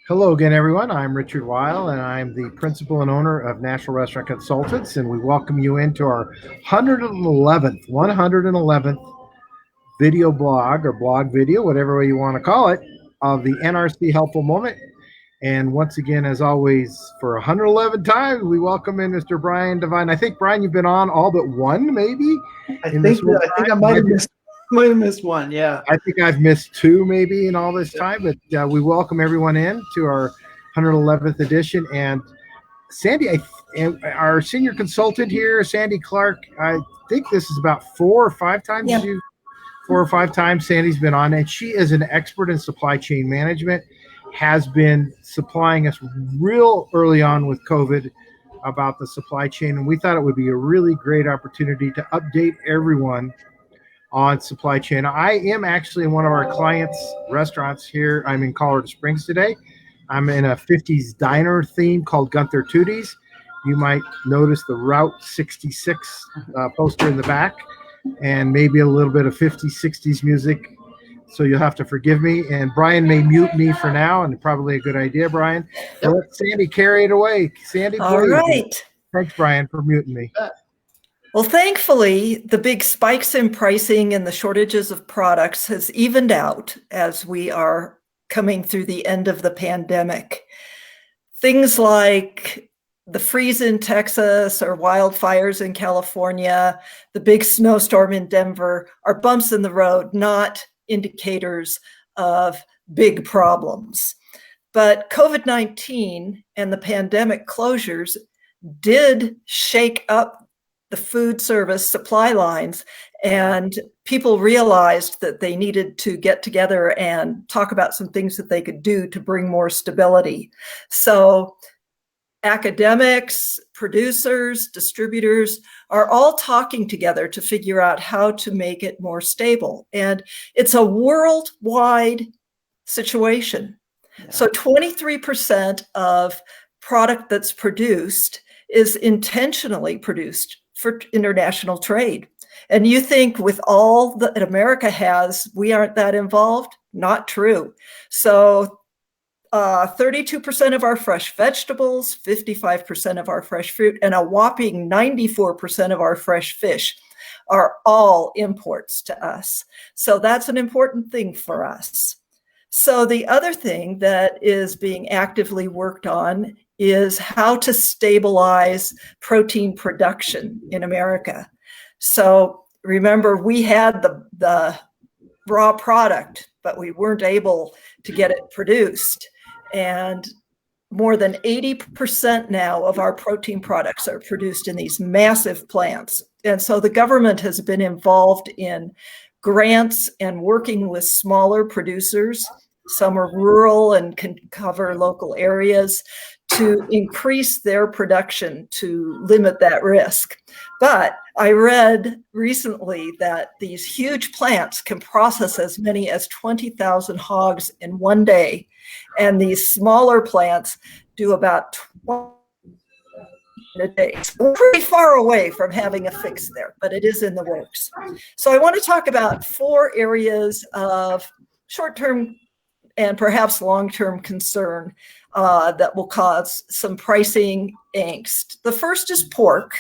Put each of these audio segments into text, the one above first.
Hello again, everyone. I'm Richard Weil, and I'm the principal and owner of National Restaurant Consultants, and we welcome you into our 111th video blog or blog video, whatever way you want to call it, of the NRC Helpful Moment. And once again, as always, for 111 times, we welcome in Mr. Brian Devine. I think, Brian, you've been on all but one, maybe? I think I might have missed one, yeah. I think I've missed two maybe in all this time, but we welcome everyone in to our 111th edition. And Sandy, our senior consultant here, Sandy Clark, I think this is about four or five times Sandy's been on, and she is an expert in supply chain management, has been supplying us real early on with COVID about the supply chain. And we thought it would be a really great opportunity to update everyone on supply chain. I am actually in one of our clients' restaurants here. I'm in Colorado Springs today. I'm in a 50s diner theme called Gunther Tootie's. You might notice the Route 66 poster in the back and maybe a little bit of 50s, 60s music. So you'll have to forgive me. And Brian may mute me for now, and probably a good idea, Brian. Yep. Let Sandy carry it away. Sandy, all please. Right. Thanks, Brian, for muting me. Well, thankfully, the big spikes in pricing and the shortages of products has evened out as we are coming through the end of the pandemic. Things like the freeze in Texas or wildfires in California, the big snowstorm in Denver are bumps in the road, not indicators of big problems. But COVID-19 and the pandemic closures did shake up the food service supply lines, and people realized that they needed to get together and talk about some things that they could do to bring more stability. So academics, producers, distributors are all talking together to figure out how to make it more stable. And it's a worldwide situation. Yeah. So 23% of product that's produced is intentionally produced for international trade. And you think with all that America has, we aren't that involved? Not true. So 32% of our fresh vegetables, 55% of our fresh fruit, and a whopping 94% of our fresh fish are all imports to us. So that's an important thing for us. So the other thing that is being actively worked on is how to stabilize protein production in America. So remember, we had the raw product, but we weren't able to get it produced. And more than 80% now of our protein products are produced in these massive plants. And so the government has been involved in grants and working with smaller producers. Some are rural and can cover local areas to increase their production to limit that risk. But I read recently that these huge plants can process as many as 20,000 hogs in one day. And these smaller plants do about 20 a day. So we're pretty far away from having a fix there, but it is in the works. So I want to talk about 4 areas of short-term and perhaps long-term concern that will cause some pricing angst. The first is pork.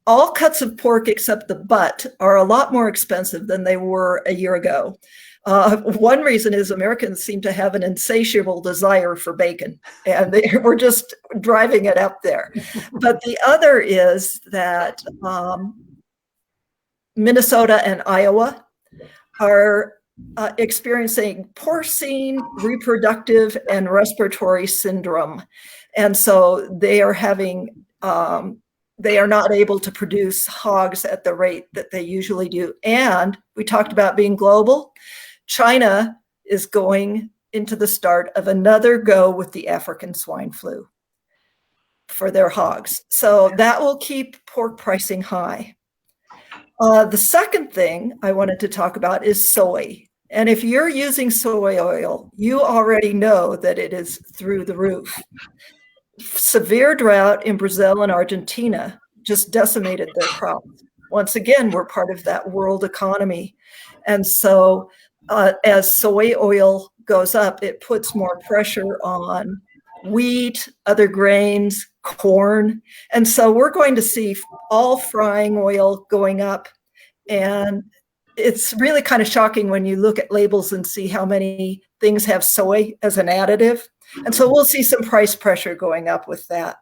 All cuts of pork except the butt are a lot more expensive than they were a year ago. One reason is Americans seem to have an insatiable desire for bacon, and we're just driving it up there. But the other is that Minnesota and Iowa are experiencing porcine reproductive and respiratory syndrome. And so they are having, they are not able to produce hogs at the rate that they usually do. And we talked about being global. China is going into the start of another go with the African swine flu for their hogs. So that will keep pork pricing high. The second thing I wanted to talk about is soy. And if you're using soy oil, you already know that it is through the roof. Severe drought in Brazil and Argentina just decimated their crops. Once again, we're part of that world economy. And so as soy oil goes up, it puts more pressure on wheat, other grains, corn. And so we're going to see all frying oil going up. And it's really kind of shocking when you look at labels and see how many things have soy as an additive. And so we'll see some price pressure going up with that.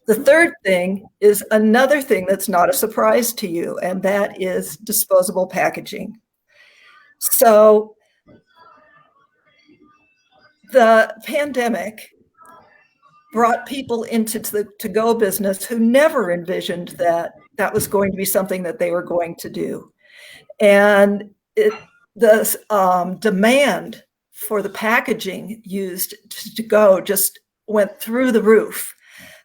The third thing is another thing that's not a surprise to you, and that is disposable packaging. So the pandemic brought people into the to-go business who never envisioned that that was going to be something that they were going to do. And the demand for the packaging used to go just went through the roof.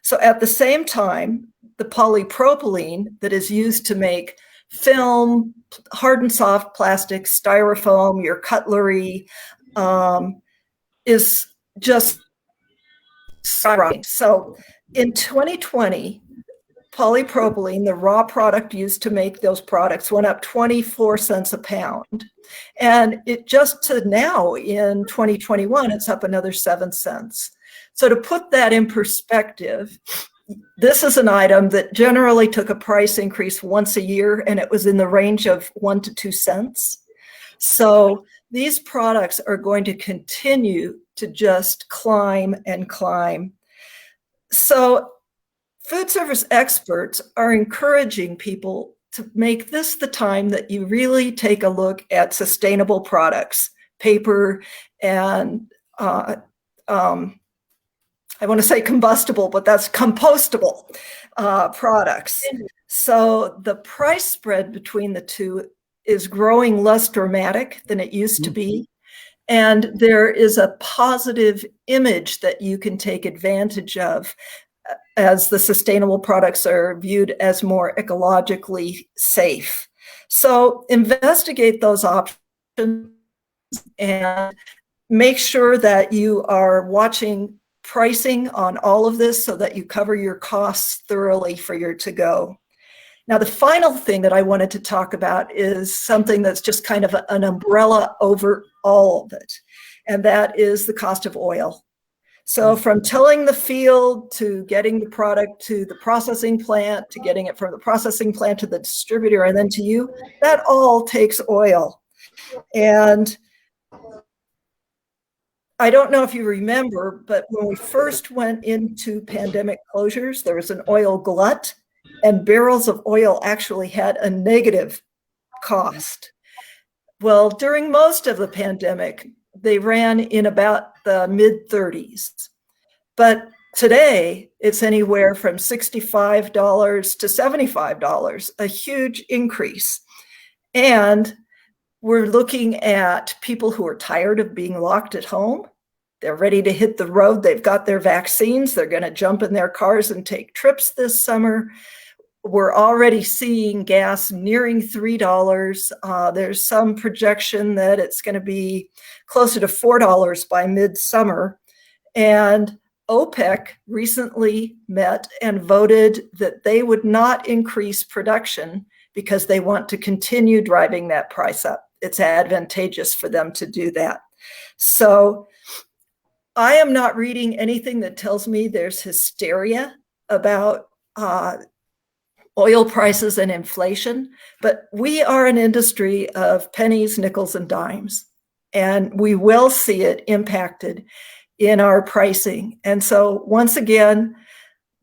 So at the same time, the polypropylene that is used to make film, hard and soft plastic, styrofoam, your cutlery, is just skyrocketing. So in 2020, polypropylene, the raw product used to make those products, went up 24 cents a pound. And it just to now in 2021, it's up another 7 cents. So to put that in perspective, this is an item that generally took a price increase once a year, and it was in the range of 1 to 2 cents. So these products are going to continue to just climb and climb. So food service experts are encouraging people to make this the time that you really take a look at sustainable products, paper and I want to say combustible, but that's compostable products. So the price spread between the two is growing less dramatic than it used to be. And there is a positive image that you can take advantage of as the sustainable products are viewed as more ecologically safe. So investigate those options and make sure that you are watching pricing on all of this so that you cover your costs thoroughly for your to-go. Now, the final thing that I wanted to talk about is something that's just kind of an umbrella over all of it, and that is the cost of oil. So from tilling the field to getting the product to the processing plant, to getting it from the processing plant to the distributor and then to you, that all takes oil. And I don't know if you remember, but when we first went into pandemic closures, there was an oil glut, and barrels of oil actually had a negative cost. Well, during most of the pandemic, they ran in about the mid-30s. But today, it's anywhere from $65 to $75, a huge increase. And we're looking at people who are tired of being locked at home. They're ready to hit the road. They've got their vaccines. They're going to jump in their cars and take trips this summer. We're already seeing gas nearing $3. There's some projection that it's going to be closer to $4 by midsummer. And OPEC recently met and voted that they would not increase production because they want to continue driving that price up. It's advantageous for them to do that. So I am not reading anything that tells me there's hysteria about oil prices and inflation, but we are an industry of pennies, nickels, and dimes, and we will see it impacted in our pricing. And so once again,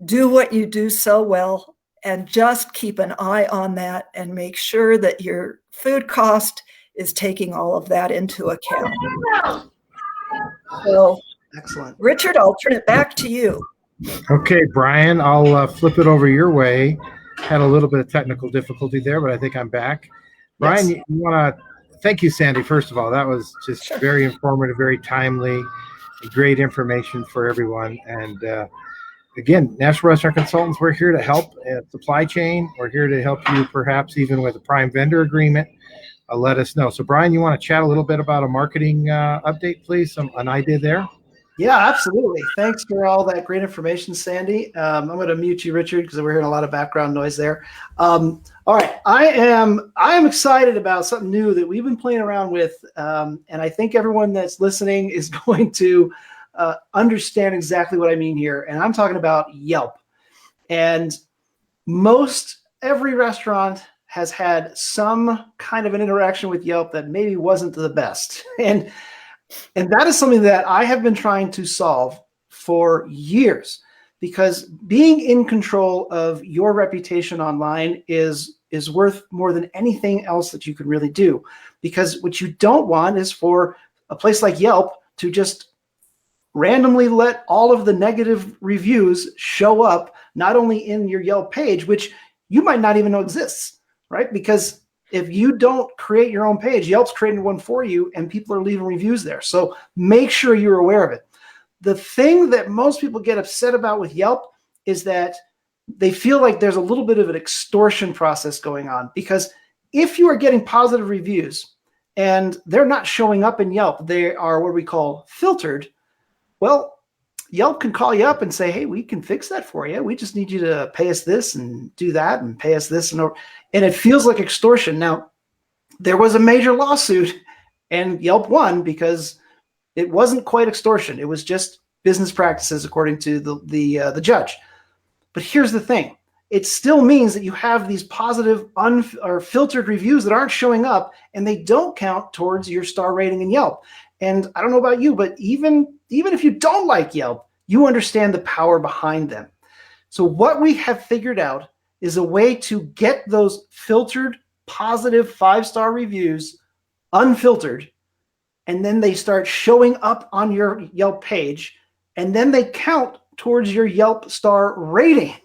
do what you do so well and just keep an eye on that and make sure that your food cost is taking all of that into account. So, excellent. Richard, I'll turn it back to you. Okay, Brian, I'll flip it over your way. Had a little bit of technical difficulty there, but I think I'm back. Brian, Yes. you want to thank you, Sandy, first of all. That was just very informative, very timely, great information for everyone. And again, National Restaurant Consultants, we're here to help supply chain. We're here to help you perhaps even with a prime vendor agreement. Let us know. So, Brian, you want to chat a little bit about a marketing update, please? An idea there? Yeah, absolutely. Thanks for all that great information, Sandy. I'm going to mute you, Richard, because we're hearing a lot of background noise there. All right, I am excited about something new that we've been playing around with, and I think everyone that's listening is going to understand exactly what I mean here. And I'm talking about Yelp. And every restaurant has had some kind of an interaction with Yelp that maybe wasn't the best. And that is something that I have been trying to solve for years, because being in control of your reputation online is worth more than anything else that you could really do. Because what you don't want is for a place like Yelp to just randomly let all of the negative reviews show up, not only in your Yelp page, which you might not even know exists, right? Because if you don't create your own page, Yelp's creating one for you and people are leaving reviews there. So make sure you're aware of it. The thing that most people get upset about with Yelp is that they feel like there's a little bit of an extortion process going on, because if you are getting positive reviews and they're not showing up in Yelp, they are what we call filtered. Well, Yelp can call you up and say, hey, we can fix that for you. We just need you to pay us this and do that and pay us this. And it feels like extortion. Now, there was a major lawsuit and Yelp won because it wasn't quite extortion. It was just business practices, according to the judge. But here's the thing. It still means that you have these positive or filtered reviews that aren't showing up, and they don't count towards your star rating in Yelp. And I don't know about you, but even if you don't like Yelp, you understand the power behind them. So what we have figured out is a way to get those filtered, positive 5-star reviews unfiltered, and then they start showing up on your Yelp page, and then they count towards your Yelp star rating.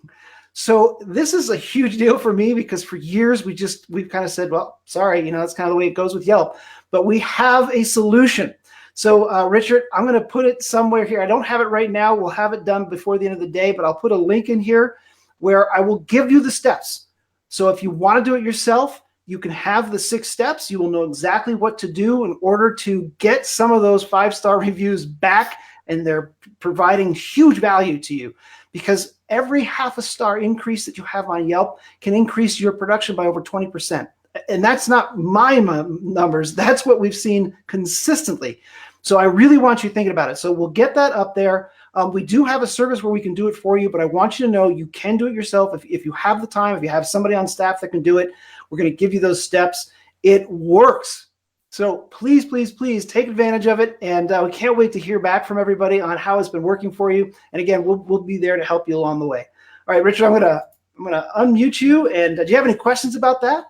So this is a huge deal for me, because for years we've kind of said, well, sorry, that's kind of the way it goes with Yelp. But we have a solution. So Richard, I'm going to put it somewhere here. I don't have it right now. We'll have it done before the end of the day, but I'll put a link in here where I will give you the steps. So if you want to do it yourself, you can have the 6 steps. You will know exactly what to do in order to get some of those 5-star reviews back, and they're providing huge value to you, because every half a star increase that you have on Yelp can increase your production by over 20%. And that's not my numbers. That's what we've seen consistently. So I really want you thinking about it. So we'll get that up there. We do have a service where we can do it for you, but I want you to know you can do it yourself. If you have the time, if you have somebody on staff that can do it, we're going to give you those steps. It works. So please, please, please take advantage of it. And we can't wait to hear back from everybody on how it's been working for you. And again, we'll be there to help you along the way. All right, Richard, I'm gonna unmute you. And do you have any questions about that?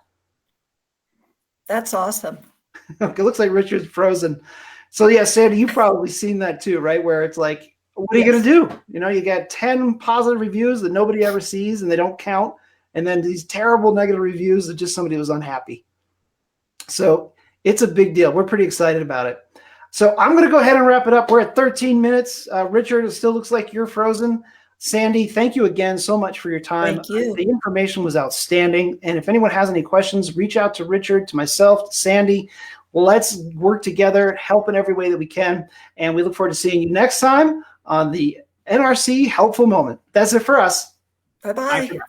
That's awesome. Okay, looks like Richard's frozen. So yeah, Sandy, you've probably seen that too, right? Where it's like, what are you going to do? You got 10 positive reviews that nobody ever sees and they don't count. And then these terrible negative reviews that just somebody was unhappy. So it's a big deal. We're pretty excited about it. So I'm going to go ahead and wrap it up. We're at 13 minutes. Richard, it still looks like you're frozen. Sandy, thank you again so much for your time. Thank you. The information was outstanding. And if anyone has any questions, reach out to Richard, to myself, to Sandy. Let's work together, help in every way that we can. And we look forward to seeing you next time on the NRC Helpful Moment. That's it for us. Bye-bye.